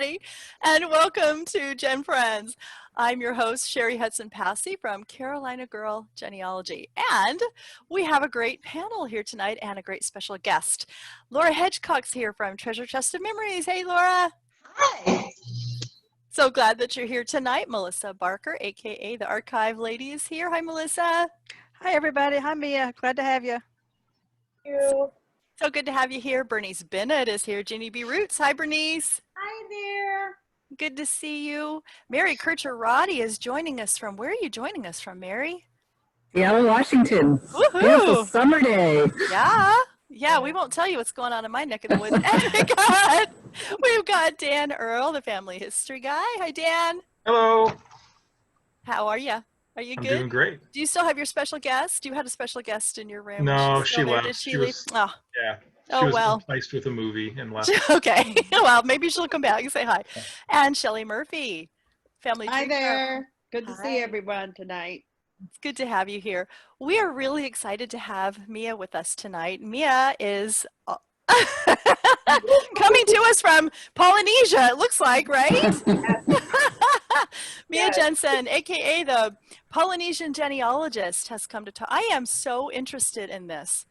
everybody, and welcome to GenFriends. I'm your host, Cheri Hudson Passey from Carolina Girl Genealogy, and we have a great panel here tonight and a great special guest. Laura Hedgecock's here from Treasure Chest of Memories. Hey, Laura. Hi. So glad that you're here tonight. Melissa Barker, aka the Archive Lady, is here. Hi, Melissa. Hi, everybody. Hi, Mia. Glad to have you. Thank you. So good to have you here. Bernice Bennett is here. Geniebroots. Hi, Bernice. Hi there. Good to see you. Mary Kircher Roddy is joining us from, where are you joining us from, Mary? Seattle, Washington. Woohoo! Beautiful summer day. Yeah, we won't tell you what's going on in my neck of the woods. And we've got Dan Earl, the Family History Guy. Hi, Dan. Hello. How are you? Are you I'm good? doing great. Do you still have your special guest? You had a special guest in your room. No, She's she still there. left. Did she leave? Oh. Yeah. She Oh, was well. enticed with a movie and left. Okay. Well, maybe she'll come back and say hi. And Shelley Murphy, Family Hi Tree there. Good to Hi. see everyone tonight. It's good to have you here. We are really excited to have Miya with us tonight. Miya is coming to us from Polynesia, it looks like, right? Miya Jensen, aka the Polynesian Genealogist, has come to talk. I am so interested in this.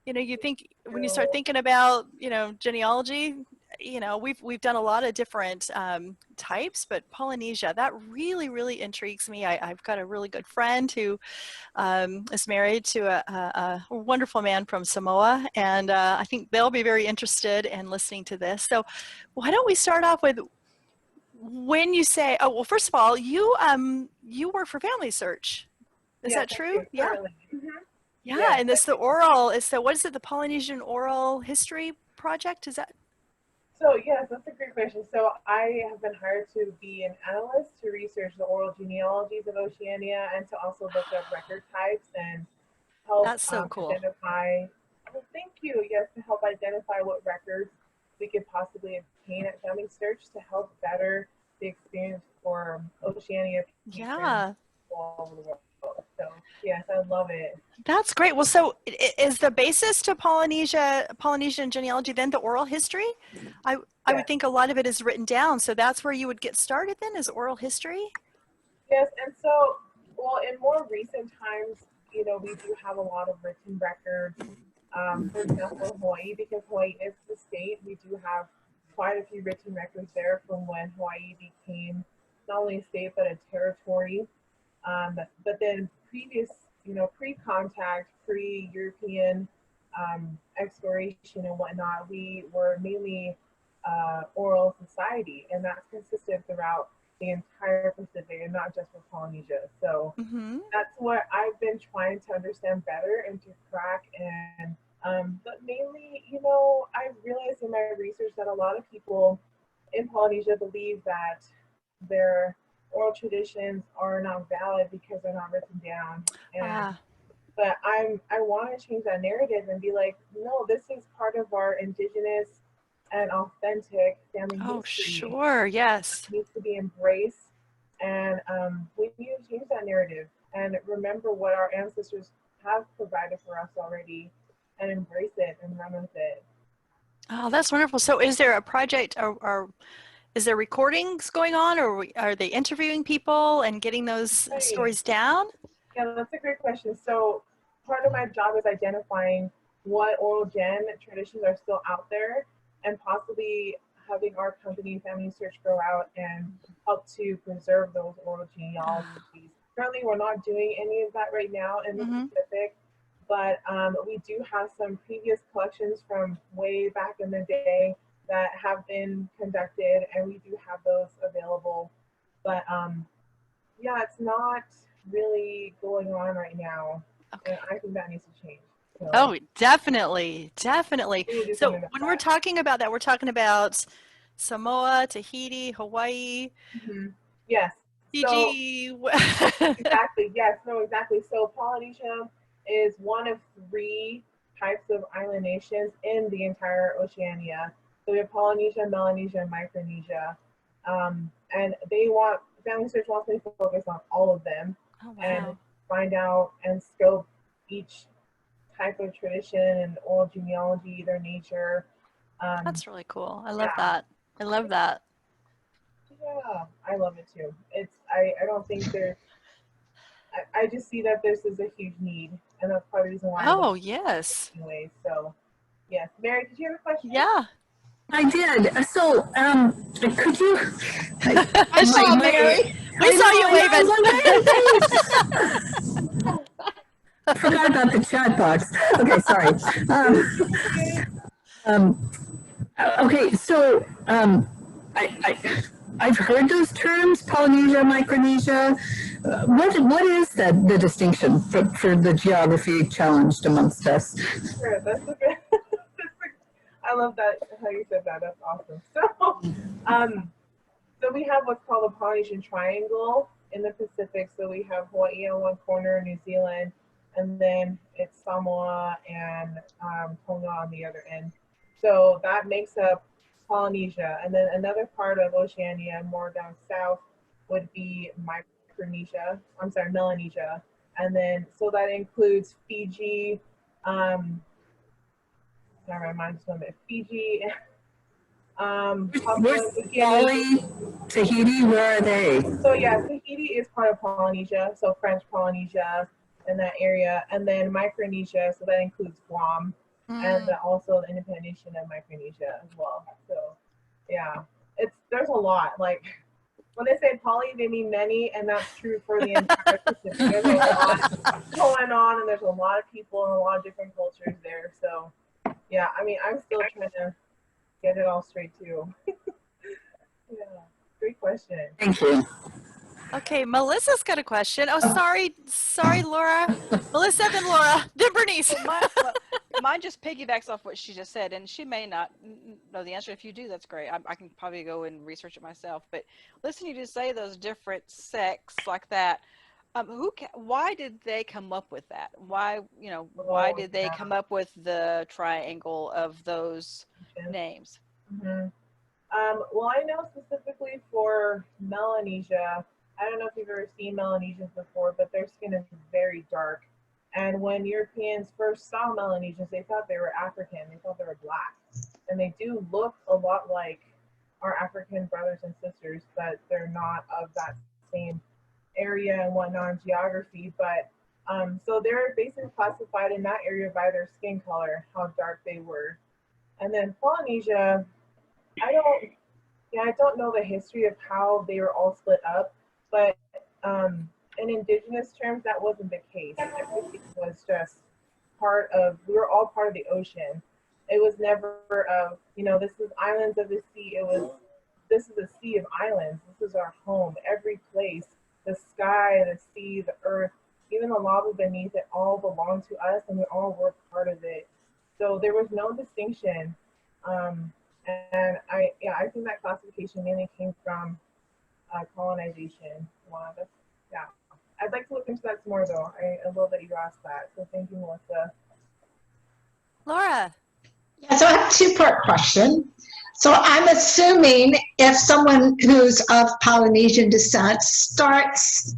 You know, you think when you start thinking about, genealogy, we've done a lot of different types, but Polynesia, that really, really intrigues me. I've got a really good friend who is married to a wonderful man from Samoa, and I think they'll be very interested in listening to this. So why don't we start off with, when you say, oh, well, first of all, you work for FamilySearch. Is that true? Yeah. Mm-hmm. Yeah, and it's the what is it, the Polynesian Oral History Project? Is that? So yes, that's a great question. So I have been hired to be an analyst to research the oral genealogies of Oceania and to also look up record types and help That's so cool. identify, thank you, yes, to help identify what records we could possibly obtain at FamilySearch to help better the experience for Oceania Yeah. all over the world. So yes, I love it. That's great. Well, so is the basis to Polynesian genealogy then the oral history? I would think a lot of it is written down. So that's where you would get started then, is oral history? Yes, and so, well, in more recent times, we do have a lot of written records. For example, Hawaii, because Hawaii is the state, we do have quite a few written records there from when Hawaii became not only a state, but a territory. But then previous, pre-contact, pre-European exploration and whatnot, we were mainly oral society, and that's consistent throughout the entire Pacific and not just for Polynesia. So that's what I've been trying to understand better and to crack. And but mainly, I realized in my research that a lot of people in Polynesia believe that their oral traditions are not valid because they're not written down. And but I want to change that narrative and be like, no, this is part of our indigenous and authentic family history. Oh, sure, yes. It needs to be embraced, and we need to change that narrative and remember what our ancestors have provided for us already and embrace it and run with it. Oh, that's wonderful. So is there a project or is there recordings going on, or are they interviewing people and getting those stories down? Yeah, that's a great question. So part of my job is identifying what oral gen traditions are still out there and possibly having our company, FamilySearch, go out and help to preserve those oral genealogies. Currently, we're not doing any of that right now in the Pacific, but we do have some previous collections from way back in the day that have been conducted, and we do have those available. But yeah, it's not really going on right now. Okay. And I think that needs to change. So, oh, definitely. So when we're talking about that, we're talking about Samoa, Tahiti, Hawaii. Yes. Fiji. So, exactly. Yes. No. Exactly. So Polynesia is one of 3 types of island nations in the entire Oceania. So we have Polynesia, Melanesia, and Micronesia, and FamilySearch wants me to focus on all of them and find out and scope each type of tradition and oral genealogy, their nature. That's really cool. I love that. I love that. Yeah, I love it too. I don't think there's, I just see that this is a huge need, and that's part of the reason why I Oh, love it yes. anyway. So, yes. Mary, did you have a question? Yeah. I did. So, could you? I saw Mary. We saw you waving. I forgot about the chat box. Okay, sorry. Okay, so I've heard those terms, Polynesia, Micronesia. What is the distinction for the geography challenged amongst us? Sure, that's okay. I love that how you said that. That's awesome. So we have what's called the Polynesian Triangle in the Pacific. So we have Hawaii on one corner, New Zealand, and then it's Samoa and Tonga on the other end. So that makes up Polynesia. And then another part of Oceania, more down south, would be Melanesia. And then, so that includes Fiji, sorry, my mind's going to Fiji, Where's Bali, Tahiti? Where are they? So yeah, Tahiti is part of Polynesia, so French Polynesia in that area, and then Micronesia, so that includes Guam, and also the independent nation of Micronesia as well. So yeah, there's a lot. Like when they say poly, they mean many, and that's true for the entire Pacific. There's a lot going on, and there's a lot of people and a lot of different cultures there. So yeah, I mean, I'm still trying to get it all straight too. Yeah, great question. Thank you. Okay, Melissa's got a question. Oh, sorry, Laura. Melissa, then Laura, then Bernice. Mine just piggybacks off what she just said, and she may not know the answer. If you do, that's great. I can probably go and research it myself. But listening to you say those different sects like that, why did they come up with that? Why did they come up with the triangle of those names? Mm-hmm. Well, I know specifically for Melanesia, I don't know if you've ever seen Melanesians before, but their skin is very dark. And when Europeans first saw Melanesians, they thought they were African. They thought they were black. And they do look a lot like our African brothers and sisters, but they're not of that same area and whatnot in geography. But so they're basically classified in that area by their skin color, how dark they were. And then Polynesia, I don't know the history of how they were all split up, but in indigenous terms, that wasn't the case. Everything was just we were all part of the ocean. It was never this is islands of the sea. This is a sea of islands. This is our home. Every place, the sky, the sea, the earth, even the lava beneath it all belonged to us, and we all were part of it. So there was no distinction. And I think that classification mainly came from colonization. Wow, I'd like to look into that some more though. I love that you asked that. So thank you, Melissa. Laura. Yeah, so I have a two-part question. So I'm assuming if someone who's of Polynesian descent starts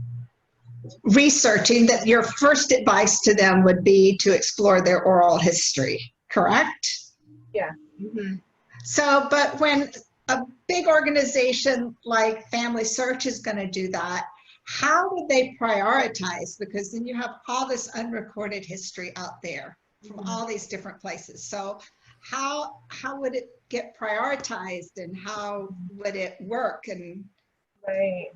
researching, that your first advice to them would be to explore their oral history, correct? Yeah. Mm-hmm. So, but when a big organization like FamilySearch is going to do that, how would they prioritize? Because then you have all this unrecorded history out there from all these different places. So how would it get prioritized, and how would it work, and right,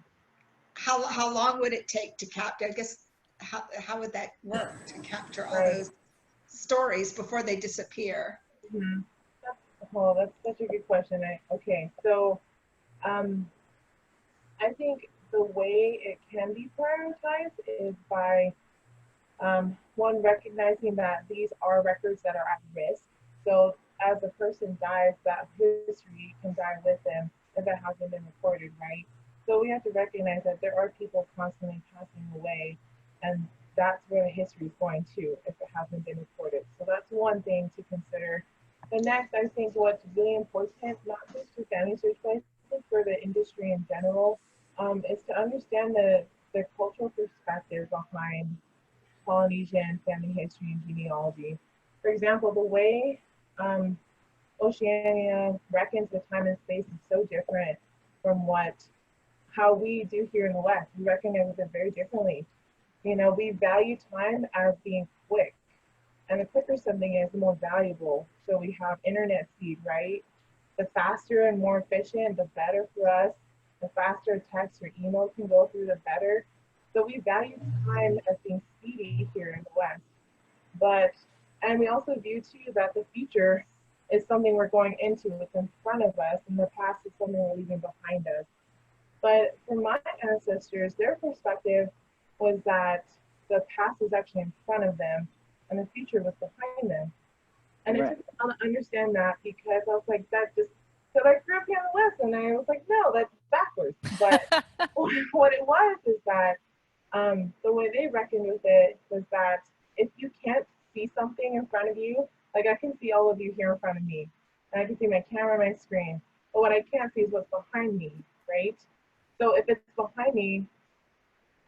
how long would it take to capture? I guess how would that work to capture all those stories before they disappear? Mm-hmm. Oh, that's such a good question. Okay, so I think the way it can be prioritized is by one, recognizing that these are records that are at risk. So as a person dies, that history can die with them if it hasn't been recorded, right? So we have to recognize that there are people constantly passing away, and that's where the history is going to if it hasn't been recorded. So that's one thing to consider. The next, I think what's really important, not just for FamilySearch, but I think for the industry in general, is to understand the cultural perspective behind Polynesian family history and genealogy. For example, the way Oceania reckons the time and space is so different from what how we do here in the West. We recognize it very differently. You know, we value time as being quick. And the quicker something is, the more valuable. So we have internet speed, right? The faster and more efficient, the better for us. The faster text or email can go through, the better. So we value time as being speedy here in the West. And we also view too that the future is something we're going into, it's in front of us, and the past is something we're leaving behind us. But for my ancestors, their perspective was that the past was actually in front of them and the future was behind them. And it took me a while to understand that, because I was like, that just, so I grew up here in the West, and I was like, no, that's backwards. But what it was is that the way they reckoned with it was that if you can't see something in front of you, like I can see all of you here in front of me, and I can see my camera, my screen, but what I can't see is what's behind me, right? So if it's behind me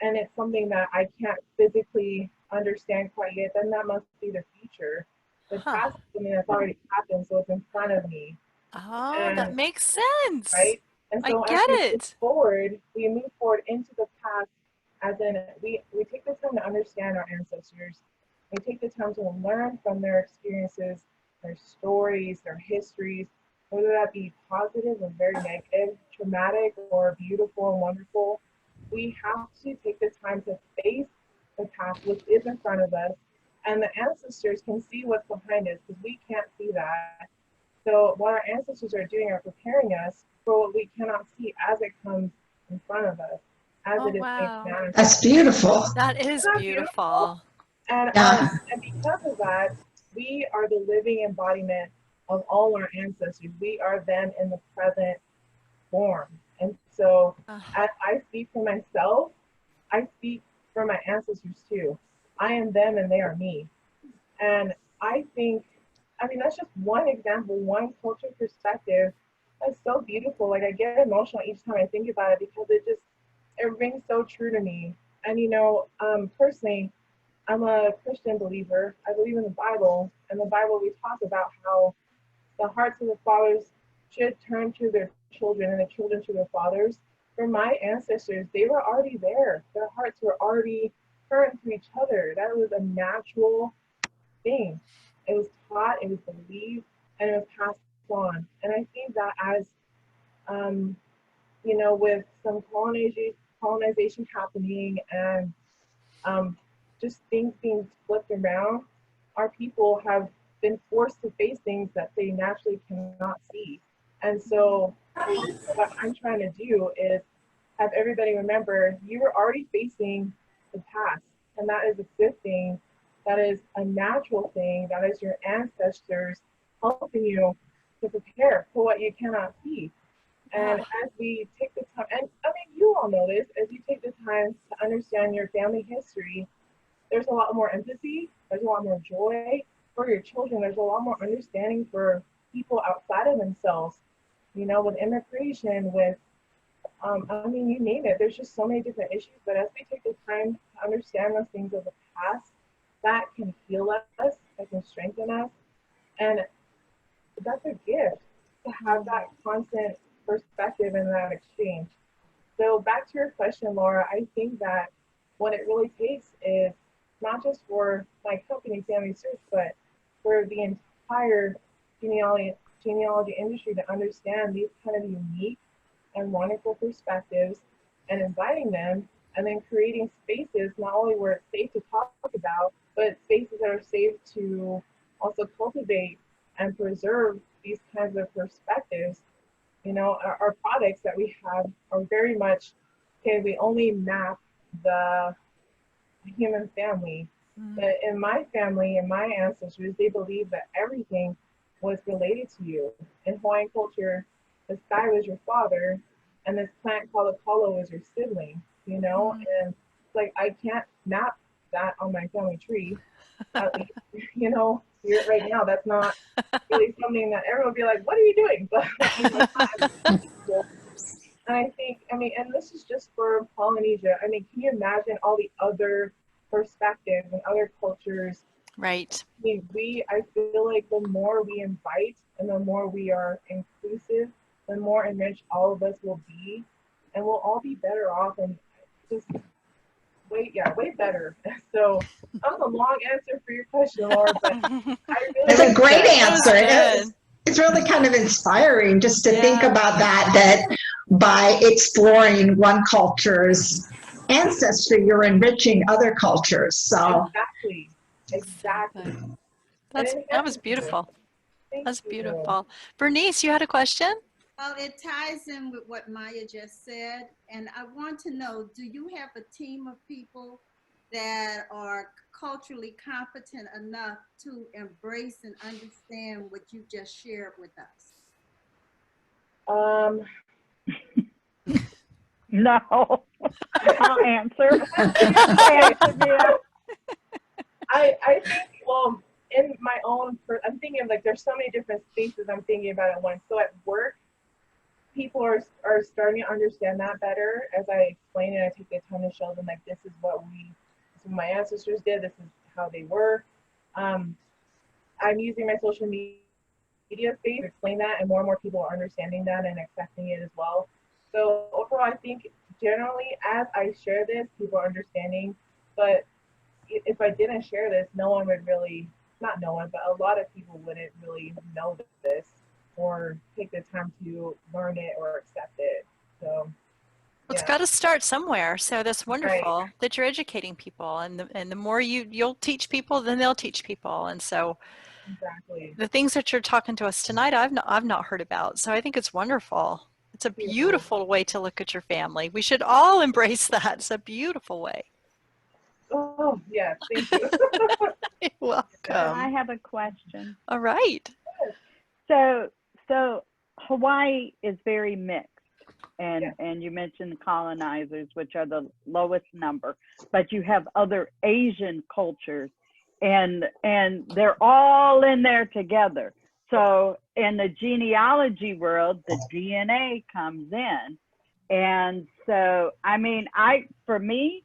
and it's something that I can't physically understand quite yet, then that must be the future. The past is something that's already happened, so it's in front of me. Oh, And, that makes sense. right? And so I get as we it. move forward into the past, as in we take the time to understand our ancestors. We take the time to learn from their experiences, their stories, their histories, whether that be positive or very negative, traumatic or beautiful and wonderful. We have to take the time to face the past, which is in front of us, and the ancestors can see what's behind us, because we can't see that. So what our ancestors are doing are preparing us for what we cannot see as it comes in front of us, as it is Wow. made manifest. That's beautiful. That is Isn't that beautiful. And, Yeah. and because of that, we are the living embodiment of all our ancestors. We are them in the present form. And so as I speak for myself, I speak for my ancestors too. I am them and they are me. And I think, I mean, that's just one example, one cultural perspective that's so beautiful. Like I get emotional each time I think about it, because it rings so true to me. And you know, personally, I'm a Christian believer. I believe in the Bible. In the Bible, we talk about how the hearts of the fathers should turn to their children and the children to their fathers. For my ancestors, they were already there. Their hearts were already turned to each other. That was a natural thing. It was taught, it was believed, and it was passed on. And I think that as, you know, with some colonization happening and just things being flipped around, our people have been forced to face things that they naturally cannot see. And so what I'm trying to do is have everybody remember you were already facing the past, and that is a good thing. That is a natural thing. That is your ancestors helping you to prepare for what you cannot see. And as we take the time, and I mean, you all know this, as you take the time to understand your family history, there's a lot more empathy, there's a lot more joy for your children, there's a lot more understanding for people outside of themselves, you know, with immigration, with, I mean, you name it, there's just so many different issues, but as we take the time to understand those things of the past, that can heal us, that can strengthen us, and that's a gift to have that constant perspective and that exchange. So back to your question, Laura, I think that what it really takes is not just for my company, FamilySearch, but for the entire genealogy industry to understand these kind of unique and wonderful perspectives and inviting them, and then creating spaces not only where it's safe to talk about, but spaces that are safe to also cultivate and preserve these kinds of perspectives. You know, our products that we have are very much, okay, we only map the human family. But in my family and my ancestors, they believed that everything was related to you. In Hawaiian culture, the sky was your father, and this plant called a kalo was your sibling, you know? And it's like, I can't map that on my family tree. You know, right now, that's not really something that everyone would be like, what are you doing? But and I think, I mean, and this is just for Polynesia. I mean, can you imagine all the other perspectives and other cultures? Right. I mean, I feel like the more we invite and the more we are inclusive, the more enriched all of us will be. and we'll all be better off and just way better. So that was a long answer for your question, Laura, but I really It's a great That was answer. good. It's really kind of inspiring just to think Yeah. about that by exploring one culture's ancestry, you're enriching other cultures. So exactly. That was beautiful. Thank That's you. beautiful. Bernice, you had a question? Well, it ties in with what Maya just said, and I want to know, do you have a team of people that are culturally competent enough to embrace and understand what you just shared with us? No. I'll answer. I think, well, in my own, I'm thinking like there's so many different spaces I'm thinking about at once. So at work, people are starting to understand that better as I explain it. I take the time to show them like this is what my ancestors did. This is how they were. I'm using my social media space to explain that, and more people are understanding that and accepting it as well. So overall, I think generally as I share this, people are understanding. But if I didn't share this, no one would really, not no one, but a lot of people wouldn't really know this or take the time to learn it or accept it. So It's got to start somewhere. So that's wonderful that you're educating people, and the more you'll teach people, then they'll teach people. And so exactly. the things that you're talking to us tonight, I've not heard about. So I think it's wonderful. It's a beautiful way to look at your family. We should all embrace that. It's a beautiful way. Oh, yeah, thank you. You're welcome. I have a question. All right. So Hawaii is very mixed, and you mentioned colonizers, which are the lowest number, but you have other Asian cultures, and they're all in there together. So in the genealogy world, the DNA comes in, and so I mean, for me,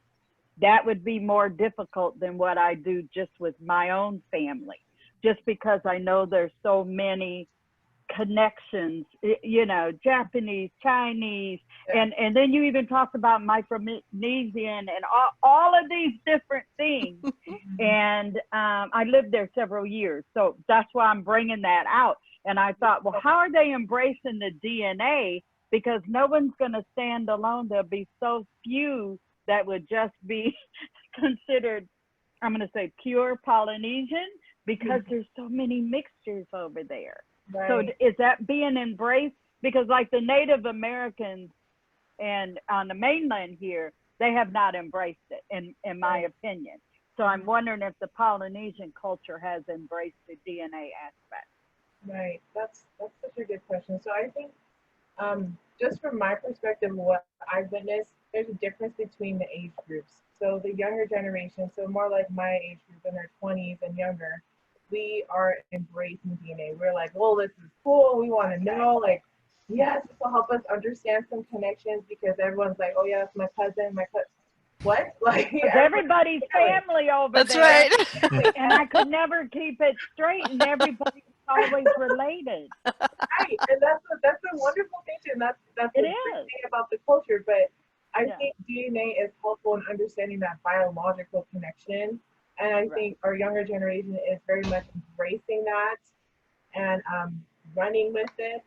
that would be more difficult than what I do just with my own family, just because I know there's so many connections, you know, Japanese, Chinese, and then you even talked about Micronesian and all of these different things. And I lived there several years, so that's why I'm bringing that out. And I thought, well, how are they embracing the DNA? Because no one's going to stand alone. There'll be so few that would just be considered, I'm going to say, pure Polynesian, because there's so many mixtures over there. Right. So is that being embraced? Because like the Native Americans and on the mainland here, they have not embraced it, in my opinion. So I'm wondering if the Polynesian culture has embraced the DNA aspect. Right, that's such a good question. So I think just from my perspective, what I've witnessed, there's a difference between the age groups. So the younger generation, so more like my age group in their 20s and younger, we are embracing DNA. We're like, oh, this is cool. We want to know, like, yes, this will help us understand some connections, because everyone's like, oh yeah, that's my cousin, what? Like, everybody's family over That's there. right. And I could never keep it straight, and everybody's always related. Right, and that's a wonderful thing too, and that's the great thing about the culture. But I think DNA is helpful in understanding that biological connection, and I think our younger generation is very much embracing that and running with it.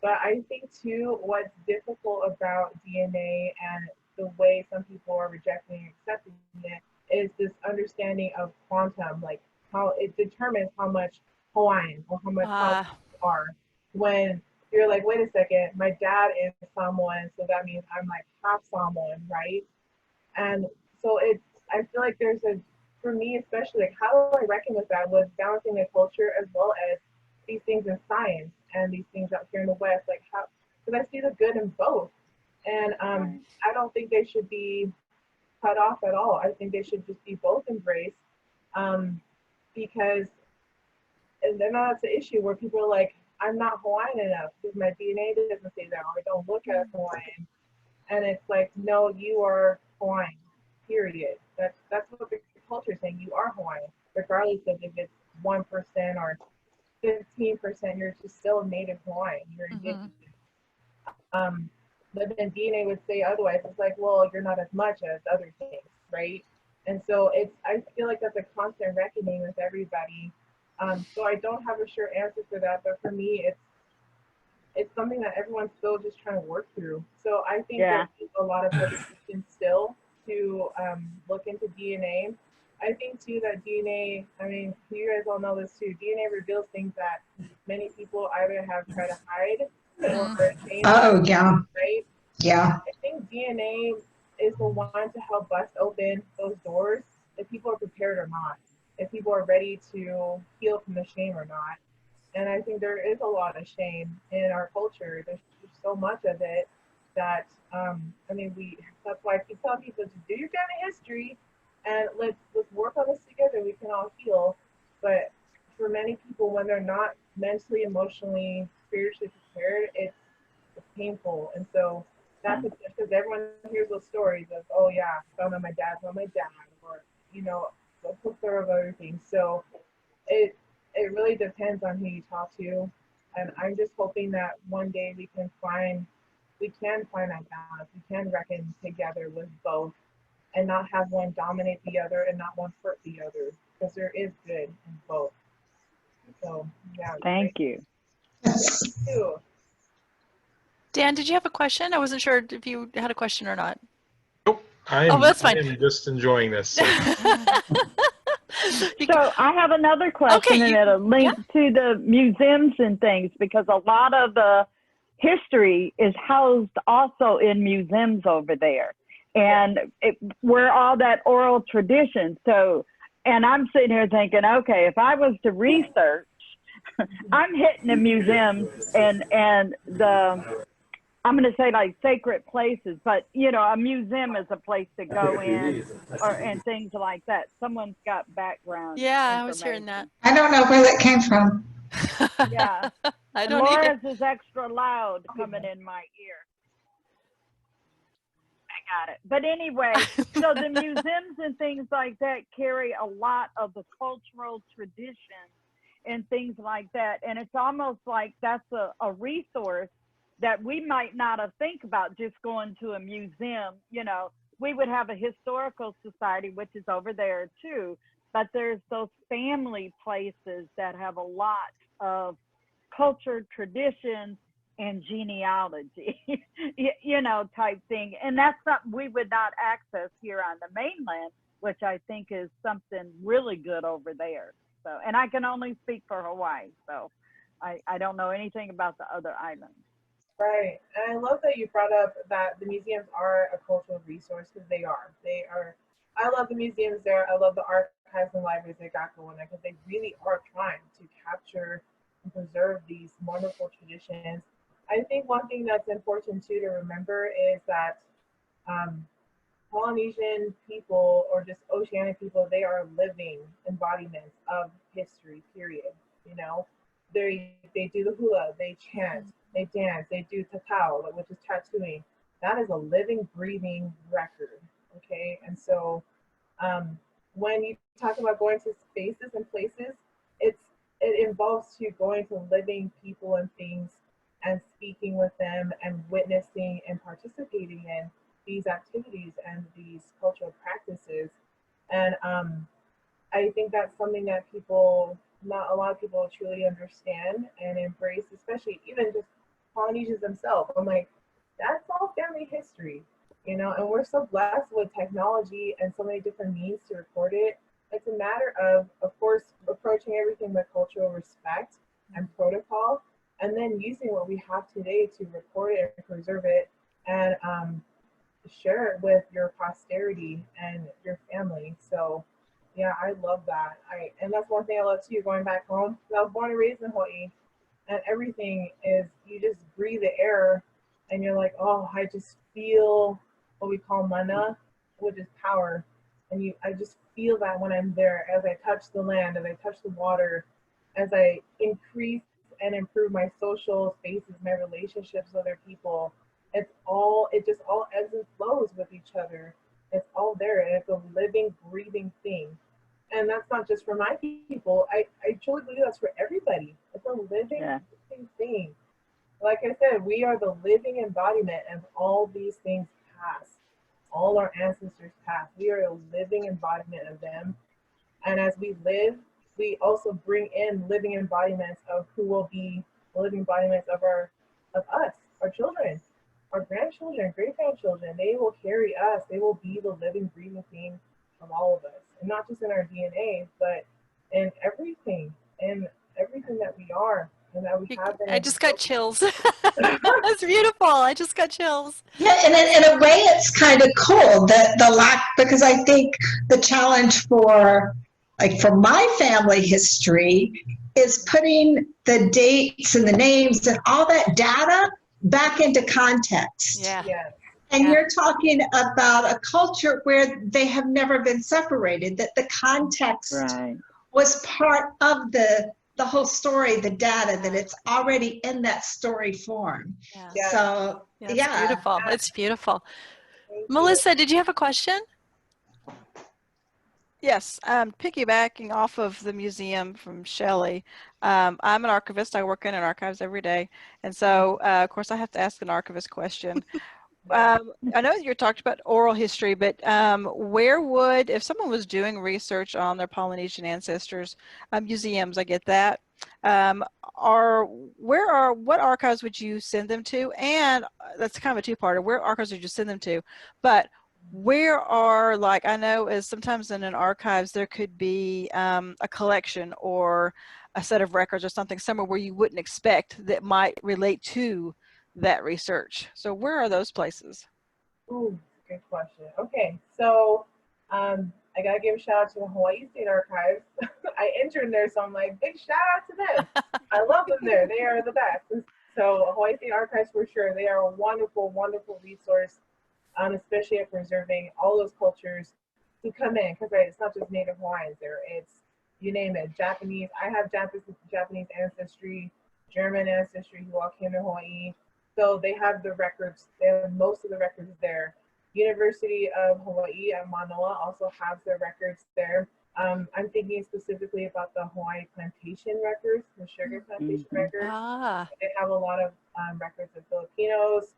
But I think too, what's difficult about DNA and the way some people are rejecting and accepting it is this understanding of quantum, like how it determines how much Hawaiian or how much Hawaiian you are. When you're like, wait a second, my dad is Samoan, so that means I'm like half Samoan, right? And so I feel like there's for me especially, like, how do I reckon with that with balancing the culture as well as these things in science and these things out here in the West, like how, because I see the good in both. And I don't think they should be cut off at all. I think they should just be both embraced, because, and then that's the issue where people are like, I'm not Hawaiian enough because my DNA doesn't say that, or I don't look as Hawaiian. And it's like, no, you are Hawaiian, period. That's what the culture is saying. You are Hawaiian, regardless of if it's 1% or 15%, you're just still a native Hawaiian. You're indigenous. but then DNA would say otherwise. It's like, well, you're not as much as other things, right? And so I feel like that's a constant reckoning with everybody. So I don't have a sure answer for that, but for me, it's something that everyone's still just trying to work through. So I think there's a lot of hesitation still to look into DNA. I think too that DNA, I mean, you guys all know this too, DNA reveals things that many people either have tried to hide or are ashamed Oh, of, yeah. right? Yeah. I think DNA is the one to help bust open those doors if people are prepared or not, if people are ready to heal from the shame or not. And I think there is a lot of shame in our culture. There's just so much of it that, I mean, that's why I keep telling people to do your family history and let's work on this together. We can all heal. But for many people, when they're not mentally, emotionally, spiritually prepared, it's painful. And so that's because everyone hears those stories of, oh yeah, found on my dad, or, you know, a plethora of other things. So it really depends on who you talk to. And I'm just hoping that one day we can find that balance. We can reckon together with both and not have one dominate the other and not one hurt the other, because there is good in both. So yeah. Thank you. Thank you. Dan, did you have a question? I wasn't sure if you had a question or not. Nope. That's fine. I am just enjoying this. So. So I have another question, Okay, and it'll link to the museums and things, because a lot of the history is housed also in museums over there, and we're all that oral tradition. So, and I'm sitting here thinking, okay, if I was to research, I'm hitting the museums and I'm going to say like sacred places, but you know, a museum is a place to go in and things like that. Someone's got background. Yeah, I was hearing that. I don't know where that came from. Yeah. I don't Laura's either. is extra loud coming in my ear. I got it. But anyway, so the museums and things like that carry a lot of the cultural traditions and things like that. And it's almost like that's a resource that we might not have think about just going to a museum. You know, we would have a historical society, which is over there too, but there's those family places that have a lot of culture, tradition, and genealogy, you know, type thing. And that's something we would not access here on the mainland, which I think is something really good over there. So, and I can only speak for Hawaii, so I don't know anything about the other islands. Right. And I love that you brought up that the museums are a cultural resource, because they are. I love the museums there. I love the archives and libraries they got going there, because they really are trying to capture and preserve these wonderful traditions. I think one thing that's important too to remember is that Polynesian people, or just Oceanic people, they are living embodiments of history, period. You know, they do the hula, they chant, they dance, they do tatau, which is tattooing. That is a living, breathing record, okay? And so when you talk about going to spaces and places, it involves you going to living people and things and speaking with them and witnessing and participating in these activities and these cultural practices. And I think that's something that not a lot of people truly understand and embrace, especially even just Polynesians themselves. I'm like, that's all family history, you know, and we're so blessed with technology and so many different means to record it. It's a matter of course, approaching everything with cultural respect and protocol, and then using what we have today to record it and preserve it and share it with your posterity and your family. So yeah, I love that. And that's one thing I love too, going back home. I was born and raised in Hawaii, and everything is, you just breathe the air and you're like, oh, I just feel what we call mana, which is power. And I just feel that when I'm there, as I touch the land, as I touch the water, as I increase and improve my social spaces, my relationships with other people. It just all ebbs and flows with each other. It's all there, and it's a living, breathing thing. And that's not just for my people. I truly believe that's for everybody. It's a living, breathing thing. Like I said, we are the living embodiment of all these things past. All our ancestors past. We are a living embodiment of them. And as we live, we also bring in living embodiments of who will be living embodiments of us, our children, our grandchildren, great grandchildren. They will carry us. They will be the living, breathing thing of all of us. And not just in our DNA, but in everything that we are and that we have been. I just got chills. That's beautiful. I just got chills. Yeah, and in a way, it's kind of cool the lack, because I think the challenge for my family history is putting the dates and the names and all that data back into context. Yeah. Yeah. And Yeah. you're talking about a culture where they have never been separated, that the context Right. was part of the whole story, the data, that it's already in that story form. Yeah. Yeah. So, Yeah, it's yeah. beautiful. It's beautiful. Thank you. Melissa, did you have a question? Yes, piggybacking off of the museum from Shelley, I'm an archivist. I work in an archives every day. And so, of course, I have to ask an archivist question. I know you talked about oral history, but where would, if someone was doing research on their Polynesian ancestors, museums, I get that, what archives would you send them to? And that's kind of a two-parter. Where archives would you send them to? But where are, like, I know as sometimes in an archives there could be a collection or a set of records or something somewhere where you wouldn't expect that might relate to that research. So where are those places? Ooh, good question. Okay, so I gotta give a shout out to the Hawaii State Archives. I interned there, so I'm like, big shout out to them. I love them there. They are the best. And so Hawaii State Archives for sure. They are a wonderful, wonderful resource, especially at preserving all those cultures who come in. Because right, it's not just Native Hawaiians there. It's you name it. Japanese. I have Japanese ancestry, German ancestry who all came to Hawaii. So they have the records. They have most of the records there. University of Hawaii at Manoa also has their records there. I'm thinking specifically about the Hawaii plantation records, the sugar plantation records. Ah, They have a lot of records of Filipinos.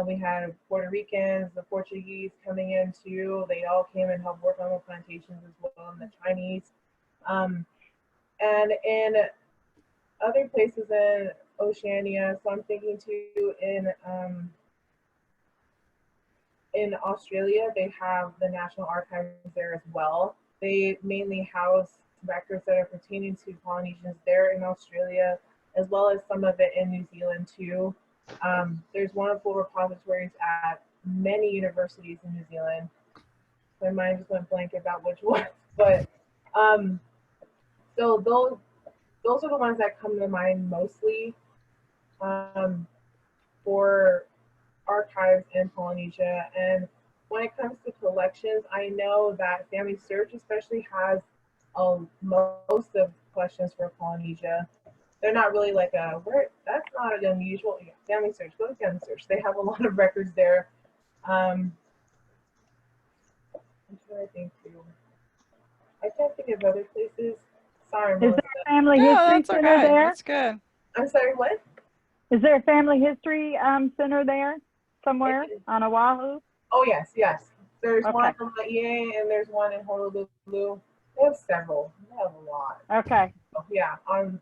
We had Puerto Ricans, the Portuguese coming in too. They all came and helped work on the plantations as well, and the Chinese. And in other places in Oceania, so I'm thinking too in Australia, they have the National Archives there as well. They mainly house records that are pertaining to Polynesians there in Australia, as well as some of it in New Zealand too. There's wonderful repositories at many universities in New Zealand. My mind just went blank about which ones, but so those are the ones that come to mind mostly for archives in Polynesia. And when it comes to collections, I know that FamilySearch especially has most of questions for Polynesia. They're not really like that's not an unusual. Yeah, FamilySearch, go to FamilySearch. They have a lot of records there. I'm trying to think too. I can't think of other places. Sorry, Is there Melissa. a family No, history that's center okay. there? That's good. I'm sorry, what? Is there a family history center there somewhere on Oahu? Oh, yes. There's one Okay. in Laie and there's one in Honolulu. They have several. They have a lot. Okay. Yeah, on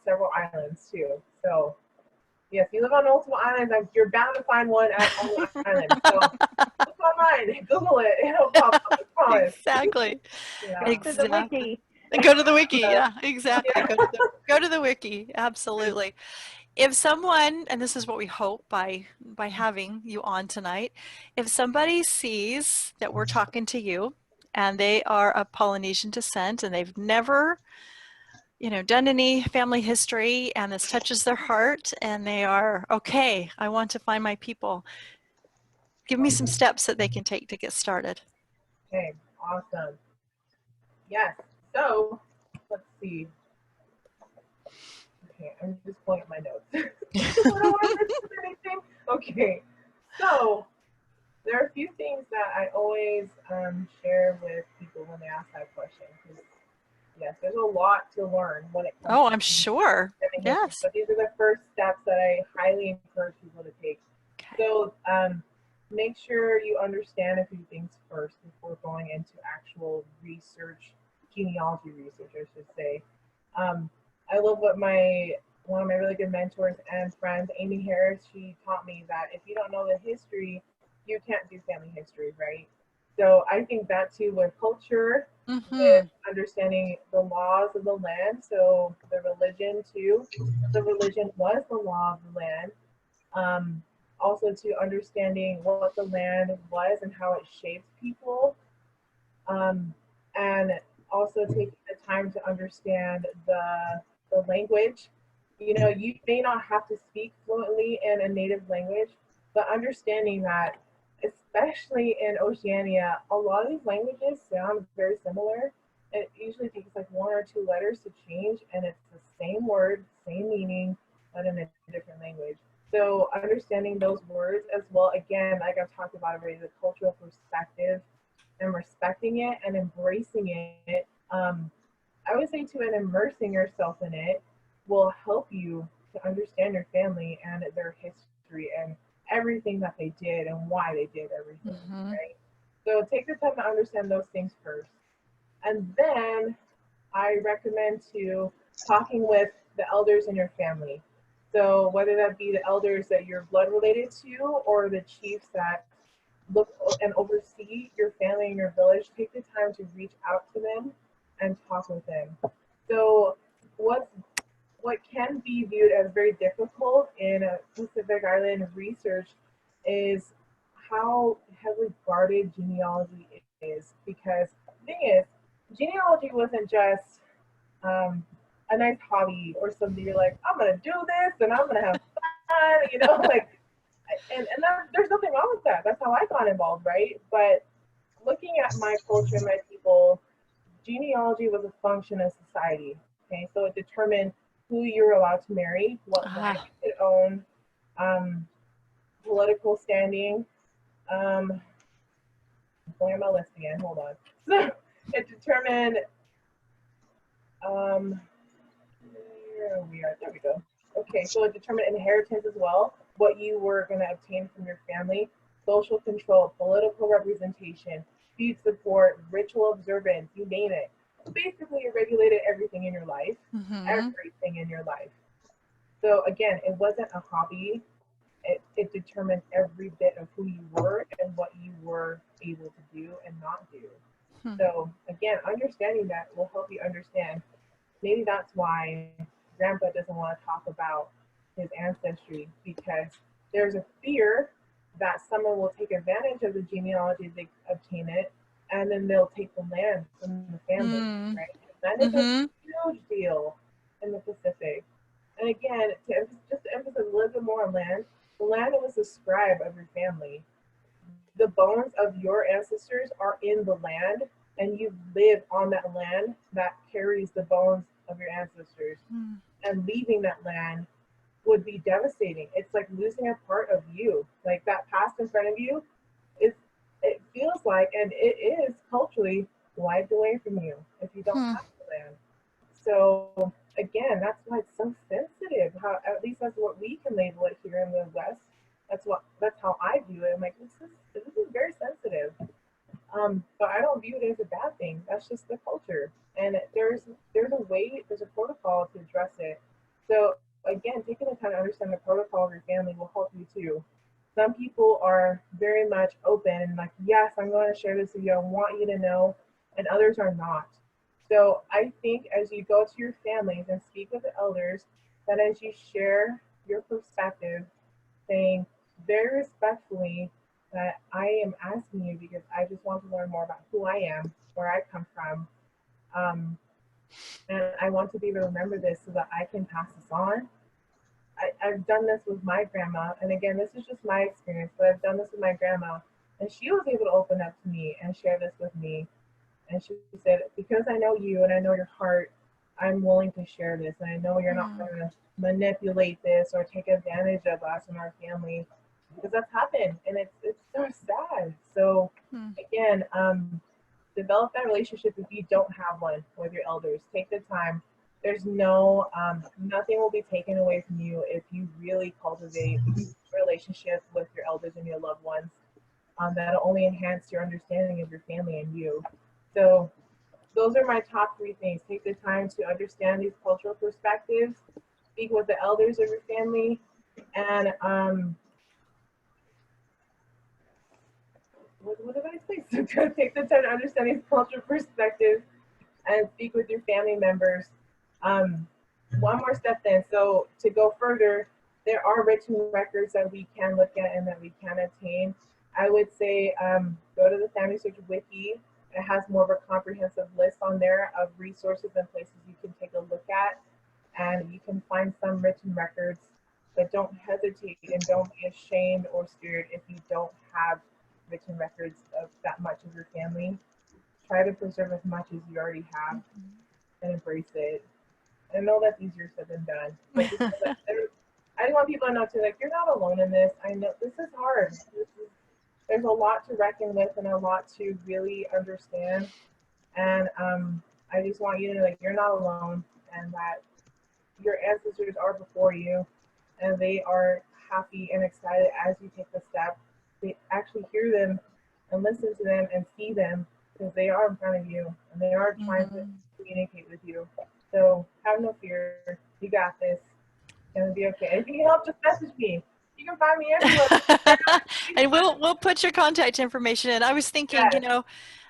several islands too. So, yes, you live on multiple islands, you're bound to find one on the island. So, look online, Google it, it'll pop up, I promise. exactly. Yeah. To the Exactly. wiki. Go to the wiki. Yeah, exactly. Go to the wiki. Absolutely. If someone, and this is what we hope by having you on tonight, if somebody sees that we're talking to you and they are of Polynesian descent and they've never, done any family history and this touches their heart and they are, okay, I want to find my people, give me some steps that they can take to get started. Okay, awesome. Yes, so, let's see. Okay, I'm just pulling up my notes. I don't want to miss anything. Okay, so there are a few things that I always share with people when they ask that question. Yes, there's a lot to learn when it comes Oh, to I'm sure. family history, Yes. but these are the first steps that I highly encourage people to take. Okay. So make sure you understand a few things first before going into actual research, genealogy research, I should say. I love what one of my really good mentors and friends, Amy Harris, she taught me that if you don't know the history, you can't do family history, right? So I think that too with culture, with understanding the laws of the land, so the religion too. The religion was the law of the land. Also to understanding what the land was and how it shaped people. And also taking the time to understand the language. You know, you may not have to speak fluently in a native language, but understanding that, especially in Oceania, a lot of these languages sound very similar. It usually takes like 1 or 2 letters to change, and it's the same word, same meaning, but in a different language. So understanding those words as well, again, like I've talked about already, the cultural perspective and respecting it and embracing it. I would say too, and immersing yourself in it will help you to understand your family and their history and everything that they did and why they did everything, right? So take the time to understand those things first. And then I recommend to talking with the elders in your family. So whether that be the elders that you're blood related to or the chiefs that look and oversee your family and your village, take the time to reach out to them and talk with them. So what can be viewed as very difficult in a Pacific Island research is how heavily guarded genealogy is, because the thing is, genealogy wasn't just a nice hobby or something you're like, I'm gonna do this and I'm gonna have fun, you know, like, and there's nothing wrong with that. That's how I got involved, right? But looking at my culture and my people, genealogy was a function of society. Okay, so it determined who you're allowed to marry, what land you could own, political standing. I'm going on my list again. Hold on. So it determined. Here we are. There we go. Okay, so it determined inheritance as well, what you were going to obtain from your family, social control, political representation, feud support, ritual observance, you name it. Basically, it regulated everything in your life, everything in your life. So again, it wasn't a hobby. It determined every bit of who you were and what you were able to do and not do. So again, understanding that will help you understand. Maybe that's why Grandpa doesn't want to talk about his ancestry, because there's a fear that someone will take advantage of the genealogy, they obtain it, and then they'll take the land from the family, right? That is a huge deal in the Pacific. And again, just to emphasize a little bit more on land, the land was the scribe of your family. The bones of your ancestors are in the land, and you live on that land that carries the bones of your ancestors. And leaving that land would be devastating. It's like losing a part of you. Like that past in front of you, it feels like, and it is culturally wiped away from you if you don't have the land. So again, that's why it's so sensitive. How, at least that's what we can label it here in the West. That's how I view it. I'm like, this is very sensitive. But I don't view it as a bad thing. That's just the culture. And there's a protocol to address it. So again, taking the time to understand the protocol of your family will help you too. Some people are very much open and like, yes, I'm going to share this with you. I want you to know, and others are not. So I think as you go to your families and speak with the elders, that as you share your perspective, saying very respectfully that I am asking you because I just want to learn more about who I am, where I come from, and I want to be able to remember this so that I can pass this on. I've done this with my grandma, and again, this is just my experience, but I've done this with my grandma, and she was able to open up to me and share this with me. And she said, because I know you and I know your heart, I'm willing to share this, and I know you're not going to manipulate this or take advantage of us and our family, because that's happened, and it's so sad. So again, develop that relationship if you don't have one with your elders. Take the time. There's no, nothing will be taken away from you if you really cultivate a relationship with your elders and your loved ones. That'll only enhance your understanding of your family and you. So those are my top 3 things. Take the time to understand these cultural perspectives, speak with the elders of your family, and what did I say? So take the time to understand these cultural perspectives and speak with your family members. One more step then. So to go further, there are written records that we can look at and that we can obtain. I would say go to the FamilySearch wiki. It has more of a comprehensive list on there of resources and places you can take a look at. And you can find some written records, but don't hesitate and don't be ashamed or scared if you don't have written records of that much of your family. Try to preserve as much as you already have and embrace it. I know that's easier said than done. But I just want people to know too, like, you're not alone in this. I know this is hard. There's a lot to reckon with and a lot to really understand. And I just want you to know, like, you're not alone and that your ancestors are before you and they are happy and excited as you take the step. They actually hear them and listen to them and see them because they are in front of you and they are trying to communicate with you. So have no fear. You got this. It's gonna be okay. If you need help, just message me. You can find me everywhere. And we'll put your contact information in. I was thinking, Yes. you know,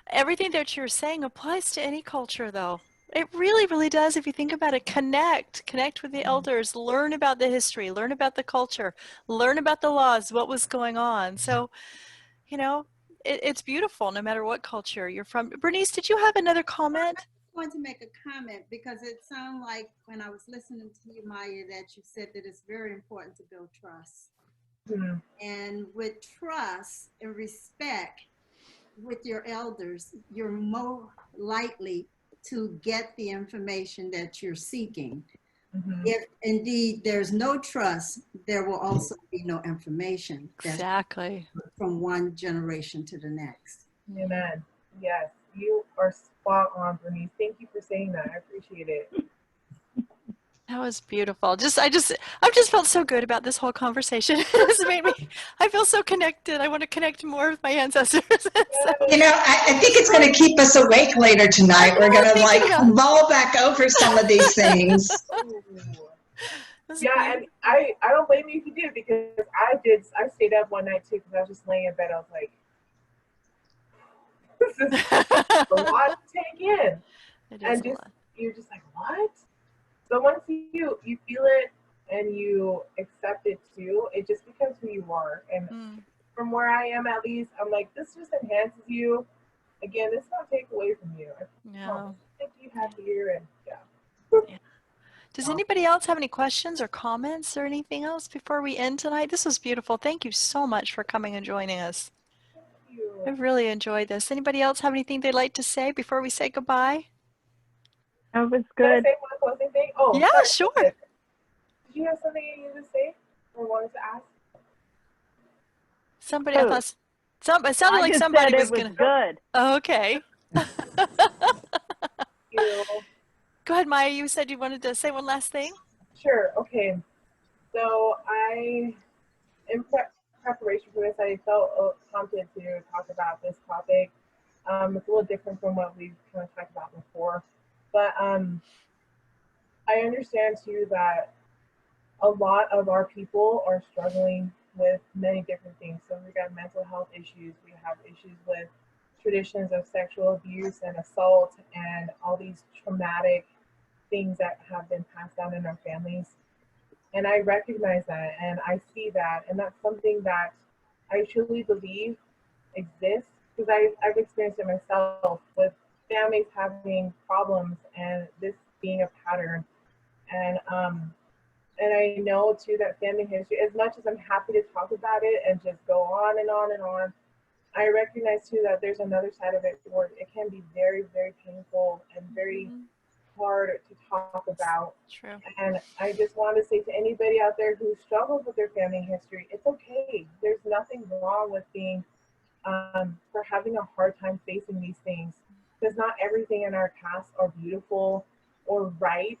everything that you're saying applies to any culture, though. It really, really does. If you think about it, connect with the elders, learn about the history, learn about the culture, learn about the laws, what was going on. So, you know, it's beautiful no matter what culture you're from. Bernice, did you have another comment? I want to make a comment because it sounded like when I was listening to you, Maya, that you said that it's very important to build trust. Mhm. And with trust and respect with your elders, you're more likely to get the information that you're seeking. Mhm. If indeed there's no trust, there will also be no information Exactly. from one generation to the next. Amen. Yes, you are spot on, Bernice. Thank you for saying that. I appreciate it. That was beautiful. I've just felt so good about this whole conversation. It's made me, I feel so connected. I want to connect more with my ancestors. You know, I think it's going to keep us awake later tonight. We're going to like mull back over some of these things. Yeah, and I don't blame you if you did because I stayed up one night too because I was just laying in bed. I was like, this is a lot to take in. And just you're just like, what? So once you feel it and you accept it too, it just becomes who you are. And from where I am at least, I'm like, this just enhances you. Again, this not take away from you. No. I think you have here and yeah. Does anybody else have any questions or comments or anything else before we end tonight? This was beautiful. Thank you so much for coming and joining us. Thank you. I've really enjoyed this. Anybody else have anything they'd like to say before we say goodbye? That was Can I good. say one closing thing? Oh, Yeah, sorry. sure. Did you have something you needed to say or wanted to ask? Somebody, I thought, it sounded like just somebody said was it was going to. good. Oh, okay. You. Go ahead, Maya. You said you wanted to say one last thing? Sure. Okay. So in preparation for this, I felt prompted to talk about this topic. It's a little different from what we've kind of talked about before, but I understand too that a lot of our people are struggling with many different things. So we got mental health issues, we have issues with traditions of sexual abuse and assault and all these traumatic things that have been passed down in our families. And I recognize that and I see that, and that's something that I truly believe exists because I've experienced it myself with families having problems and this being a pattern. And I know too that family history, as much as I'm happy to talk about it and just go on and on and on, I recognize too that there's another side of it where it can be very, very painful and very hard to talk about. True. And I just want to say to anybody out there who struggles with their family history, it's okay. There's nothing wrong with being, for having a hard time facing these things. because not everything in our past are beautiful or right.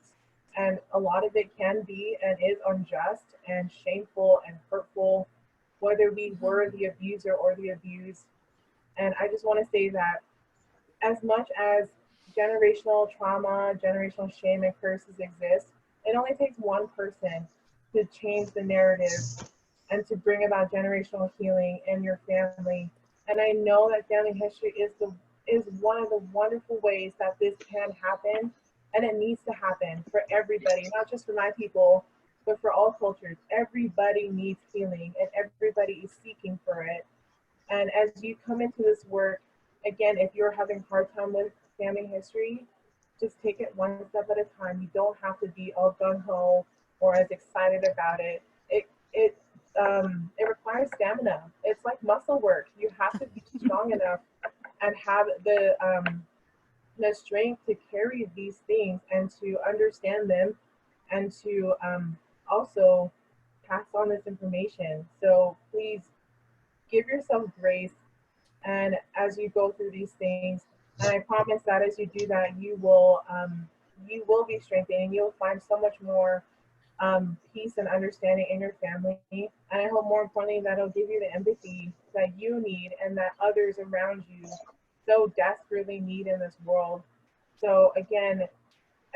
And a lot of it can be and is unjust and shameful and hurtful, whether we were the abuser or the abused. And I just want to say that as much as generational trauma, generational shame, and curses exist, it only takes one person to change the narrative and to bring about generational healing in your family. And I know that family history is one of the wonderful ways that this can happen, and it needs to happen for everybody, not just for my people, but for all cultures. Everybody needs healing, and everybody is seeking for it. And as you come into this work, again, if you're having a hard time with family history, just take it one step at a time. You don't have to be all gung-ho or as excited about it. It requires stamina. It's like muscle work. You have to be strong enough and have the strength to carry these things and to understand them and to also pass on this information. So please give yourself grace, and as you go through these things, and I promise that as you do that, you will be strengthened, and you'll find so much more peace and understanding in your family. And I hope more importantly that it'll give you the empathy that you need and that others around you so desperately need in this world. So again,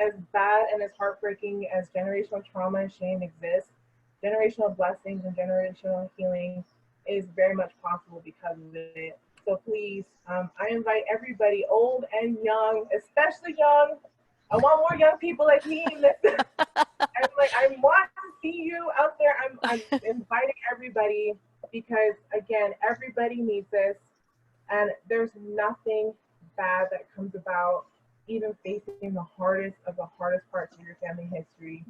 as bad and as heartbreaking as generational trauma and shame exists, generational blessings and generational healing is very much possible because of it. So please, I invite everybody, old and young, especially young. I want more young people like me in this. I want to see you out there. I'm inviting everybody because, again, everybody needs this. And there's nothing bad that comes about even facing the hardest of the hardest parts of your family history.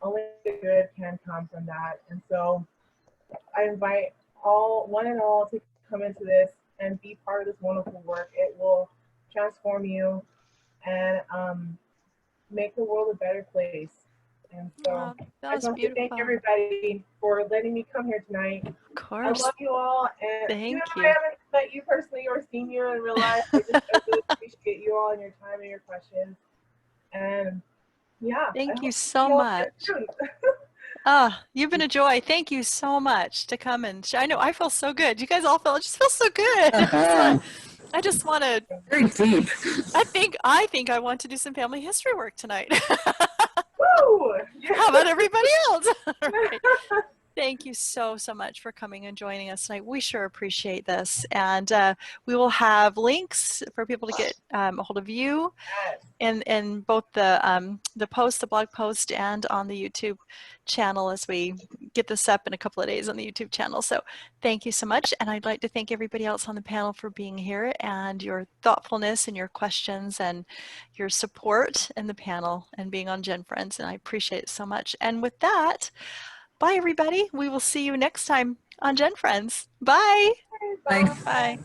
Only the good can come from that. And so I invite one and all to come into this and be part of this wonderful work. It will transform you and make the world a better place. And so I just want to thank everybody for letting me come here tonight. Of course. I love you all. And thank you. I haven't met you personally or seen you in real life, I really appreciate you all and your time and your questions. And yeah. Thank you so much. You've been a joy. Thank you so much to come and I know I feel so good. You guys all feel, it just feels so good. I just want to. Very deep. I think I want to do some family history work tonight. Woo! How about everybody else? Right. Thank you so much for coming and joining us tonight. We sure appreciate this. And we will have links for people to get a hold of you in both the post, the blog post, and on the YouTube channel as we get this up in a couple of days on the YouTube channel. So thank you so much. And I'd like to thank everybody else on the panel for being here and your thoughtfulness and your questions and your support in the panel and being on GenFriends. And I appreciate it so much. And with that, bye, everybody. We will see you next time on GenFriends. Bye. Bye. Bye.